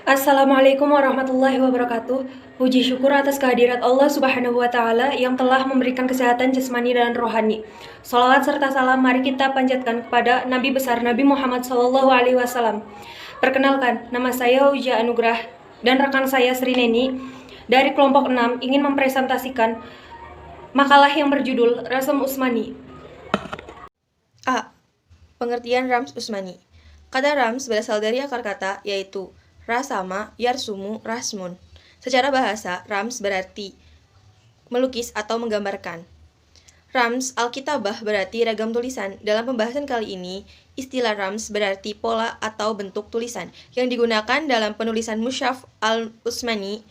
Assalamualaikum warahmatullahi wabarakatuh. Puji syukur atas kehadirat Allah Subhanahu wa Ta'ala yang telah memberikan kesehatan jasmani dan rohani. Salawat serta salam mari kita panjatkan kepada Nabi besar Nabi Muhammad SAW. Perkenalkan, nama saya Uja Anugrah dan rekan saya Sri Neni dari kelompok 6 ingin mempresentasikan makalah yang berjudul Rasm Utsmani. A. Pengertian Rams Utsmani. Kata Rams berasal dari akar kata yaitu rasama, yarsumu, rasmun. Secara bahasa, Rams berarti melukis atau menggambarkan. Rams Alkitabah berarti ragam tulisan. Dalam pembahasan kali ini, istilah Rams berarti pola atau bentuk tulisan yang digunakan dalam penulisan Mushaf al-Utsmani.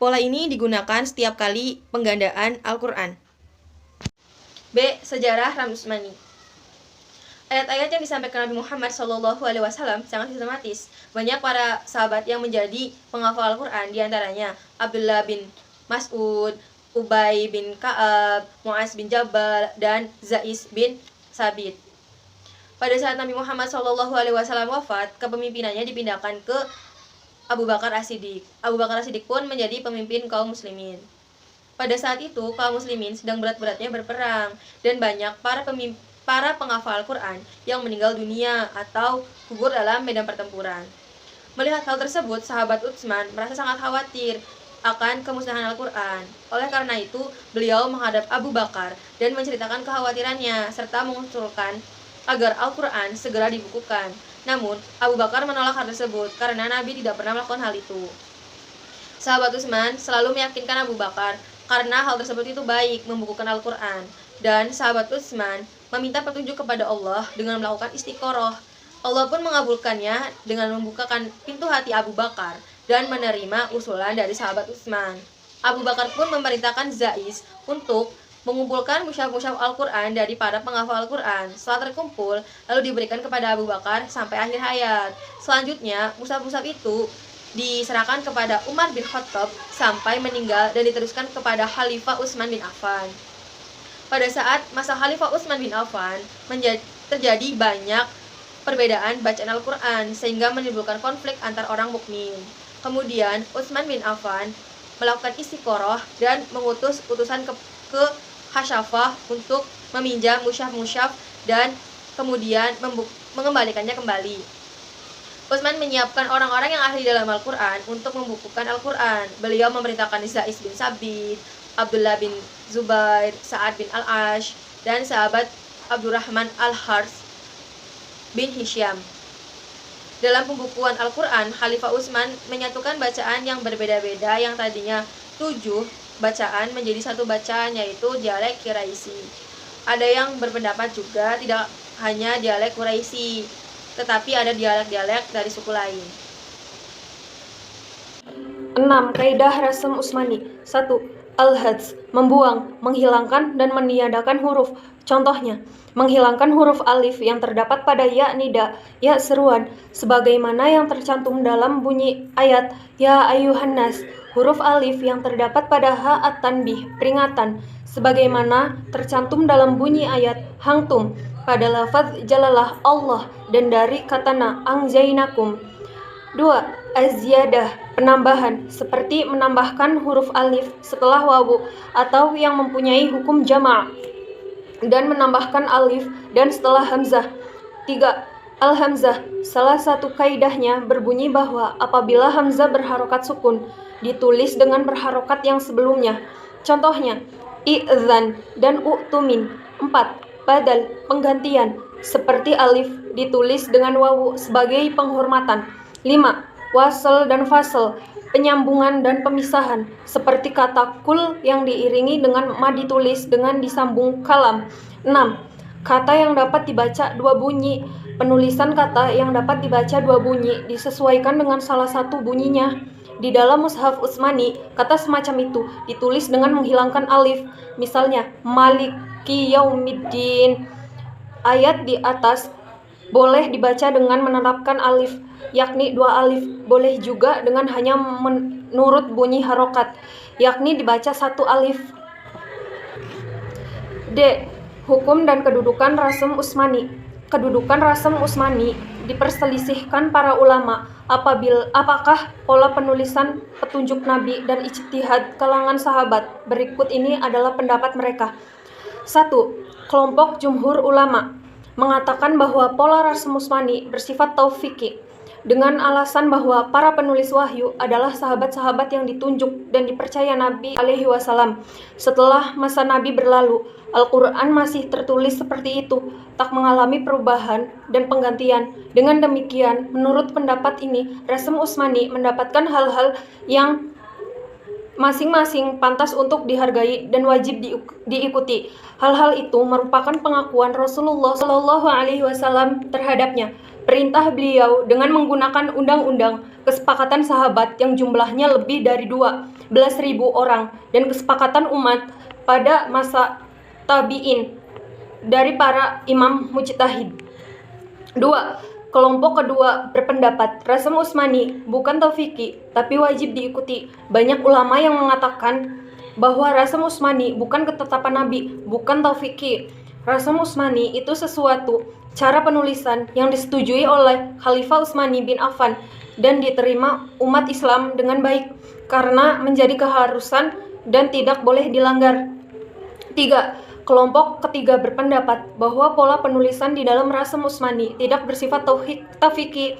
Pola ini digunakan setiap kali penggandaan Al-Quran. B. Sejarah Rams Utsmani. Ayat-ayat yang disampaikan Nabi Muhammad SAW sangat sistematis. Banyak para sahabat yang menjadi penghafal Al-Quran, diantaranya Abdullah bin Mas'ud, Ubay bin Ka'ab, Mu'az bin Jabal, dan Zais bin Sabit. Pada saat Nabi Muhammad SAW wafat, kepemimpinannya dipindahkan ke Abu Bakar As-Siddiq. Abu Bakar As-Siddiq pun menjadi pemimpin kaum muslimin. Pada saat itu, kaum muslimin sedang berat-beratnya berperang, dan banyak para penghafal Al-Quran yang meninggal dunia atau gugur dalam medan pertempuran. Melihat hal tersebut, sahabat Utsman merasa sangat khawatir akan kemusnahan Al-Quran. Oleh karena itu, beliau menghadap Abu Bakar dan menceritakan kekhawatirannya serta mengusulkan agar Al-Quran segera dibukukan. Namun, Abu Bakar menolak hal tersebut karena Nabi tidak pernah melakukan hal itu. Sahabat Utsman selalu meyakinkan Abu Bakar karena hal tersebut itu baik membukukan Al-Quran. Dan sahabat Utsman meminta petunjuk kepada Allah dengan melakukan istiqoroh. Allah pun mengabulkannya dengan membukakan pintu hati Abu Bakar dan menerima usulan dari sahabat Utsman. Abu Bakar pun memerintahkan Zais untuk mengumpulkan mushaf-mushaf Al-Quran dari para penghafal Al-Quran. Setelah terkumpul, lalu diberikan kepada Abu Bakar sampai akhir hayat. Selanjutnya, mushaf-mushaf itu diserahkan kepada Umar bin Khattab sampai meninggal dan diteruskan kepada Khalifah Utsman bin Affan. Pada saat masa Khalifah Utsman bin Affan terjadi banyak perbedaan bacaan Al-Quran sehingga menimbulkan konflik antar orang mukmin. Kemudian Utsman bin Affan melakukan istiqoroh dan mengutus utusan ke Hasyafah untuk meminjam mushaf-mushaf dan kemudian mengembalikannya kembali. Utsman menyiapkan orang-orang yang ahli dalam Al-Quran untuk membukukan Al-Quran. Beliau memerintahkan Zais bin Sabit, Abdullah bin Zubair, Sa'ad bin Al-Ash, dan sahabat Abdurrahman Al-Harth bin Hisham. Dalam pembukuan Al-Quran, Khalifah Utsman menyatukan bacaan yang berbeda-beda yang tadinya 7 bacaan menjadi 1 bacaan, yaitu dialek Quraisy. Ada yang berpendapat juga tidak hanya dialek Quraisy, tetapi ada dialek-dialek dari suku lain. 6. Kaidah Rasm Utsmani. 1. Al-Hadz, membuang, menghilangkan, dan meniadakan huruf. Contohnya, menghilangkan huruf alif yang terdapat pada ya nida, ya seruan, sebagaimana yang tercantum dalam bunyi ayat ya ayyuhan nas. Huruf alif yang terdapat pada ha at-tanbih, peringatan, sebagaimana tercantum dalam bunyi ayat hangtum pada lafaz jalalah Allah dan dari katana angzainakum. 2. Az-ziyadah, penambahan, seperti menambahkan huruf alif setelah wawu atau yang mempunyai hukum jama' dan menambahkan alif dan setelah hamzah. 3. Al-hamzah, salah satu kaidahnya berbunyi bahwa apabila hamzah berharokat sukun, ditulis dengan berharokat yang sebelumnya. Contohnya, i'zan dan u'tumin. 4. Badal, penggantian, seperti alif ditulis dengan wawu sebagai penghormatan. 5. Wasl dan fasl, penyambungan dan pemisahan, seperti kata kul yang diiringi dengan ma ditulis dengan disambung kalam. 6. Kata yang dapat dibaca 2 bunyi, penulisan kata yang dapat dibaca 2 bunyi disesuaikan dengan salah satu bunyinya. Di dalam mushaf Utsmani, kata semacam itu ditulis dengan menghilangkan alif. Misalnya, Maliki Yaumiddin. Ayat di atas boleh dibaca dengan menerapkan alif, yakni 2 alif. Boleh juga dengan hanya menurut bunyi harokat, yakni dibaca 1 alif. D. Hukum dan kedudukan Rasm Utsmani. Kedudukan Rasm Utsmani diperselisihkan para ulama apakah pola penulisan petunjuk Nabi dan ijtihad kalangan sahabat. Berikut ini adalah pendapat mereka. 1. Kelompok jumhur ulama mengatakan bahwa pola Rasm Utsmani bersifat taufiqi dengan alasan bahwa para penulis wahyu adalah sahabat-sahabat yang ditunjuk dan dipercaya Nabi alaihi wasallam. Setelah masa Nabi berlalu, Al-Quran masih tertulis seperti itu, tak mengalami perubahan dan penggantian. Dengan demikian, menurut pendapat ini, Rasm Utsmani mendapatkan hal-hal yang masing-masing pantas untuk dihargai dan wajib diikuti. Hal-hal itu merupakan pengakuan Rasulullah Shallallahu Alaihi Wasallam terhadapnya. Perintah beliau dengan menggunakan undang-undang, kesepakatan sahabat yang jumlahnya lebih dari 12.000 orang, dan kesepakatan umat pada masa tabi'in dari para imam mujtahid. 2. Kelompok kedua berpendapat Rasm Utsmani bukan taufiqi tapi wajib diikuti. Banyak ulama yang mengatakan bahwa Rasm Utsmani bukan ketetapan Nabi, bukan taufiqi. Rasm Utsmani itu sesuatu cara penulisan yang disetujui oleh Khalifah Utsmani bin Affan dan diterima umat Islam dengan baik karena menjadi keharusan dan tidak boleh dilanggar. 3. Kelompok ketiga berpendapat bahwa pola penulisan di dalam Rasm Utsmani tidak bersifat taufiqi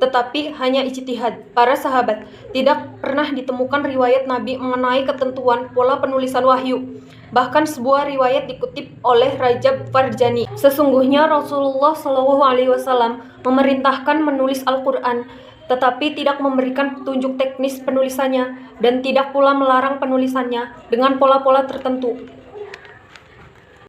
tetapi hanya ijtihad para sahabat. Tidak pernah ditemukan riwayat Nabi mengenai ketentuan pola penulisan wahyu. Bahkan sebuah riwayat dikutip oleh Rajab Farjani. Sesungguhnya Rasulullah SAW memerintahkan menulis Al-Quran, tetapi tidak memberikan petunjuk teknis penulisannya dan tidak pula melarang penulisannya dengan pola-pola tertentu.